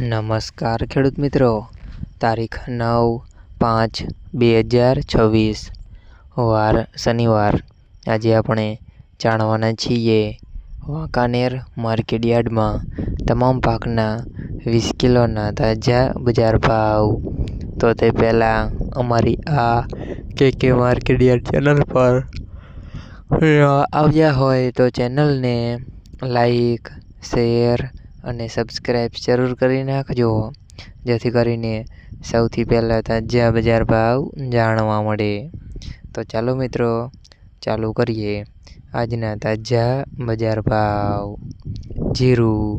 નમસ્કાર ખેડૂત મિત્રો, તારીખ 9/5/2026 વાર શનિવાર। આજે આપણે જાણવાના છીએ વાંકાનેર માર્કેટયાર્ડમાં તમામ પાકના 20 કિલોના તાજા બજાર ભાવ। તો તે પહેલાં અમારી આ કે માર્કેટયાર્ડ ચેનલ પર આવ્યા હોય તો ચેનલને લાઈક, શેર અને સબસ્ક્રાઈબ જરૂર કરી નાખજો, જેથી કરીને સૌથી પહેલાં તાજા બજાર ભાવ જાણવા મળે। તો ચાલો મિત્રો, ચાલુ કરીએ આજના તાજા બજાર ભાવ। જીરું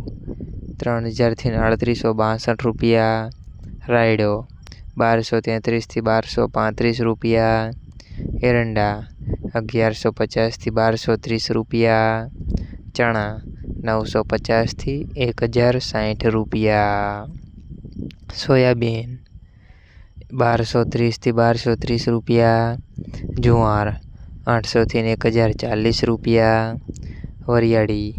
3000 થી 3862 રૂપિયા, રાયડો 1233 થી 1235 રૂપિયા, એરંડા 1150 થી 1230 રૂપિયા, ચણા 950 થી 1060 રૂપિયા, સોયાબીન 1230 થી 1230 રૂપિયા, જુવાર 800 થી 1040 રૂપિયા, વરિયાળી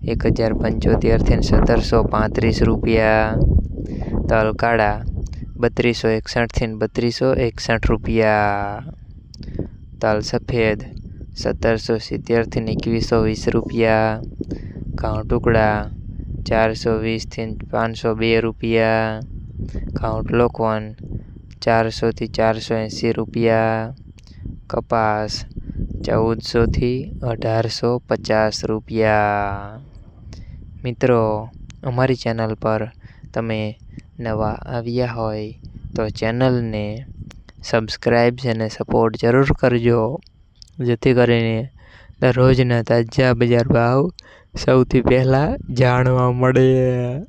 1075 થી 1735 રૂપિયા, તલ કાળા 3261 થી 3261 રૂપિયા, તલ સફેદ 1770 થી 2120 રૂપિયા, ઘઉં ટુકડા 420 થી 502 રૂપિયા, ઘઉં લોકવન 400 થી 480 રૂપિયા, કપાસ 1400 થી 1850 રૂપિયા। મિત્રો, અમારી ચેનલ પર તમે નવા આવ્યા હોય તો ચેનલને સબસ્ક્રાઈબ અને સપોર્ટ જરૂર કરજો, જેથી કરીને દરરોજના તાજા બજાર ભાવ સૌથી પહેલાં જાણવા મળે।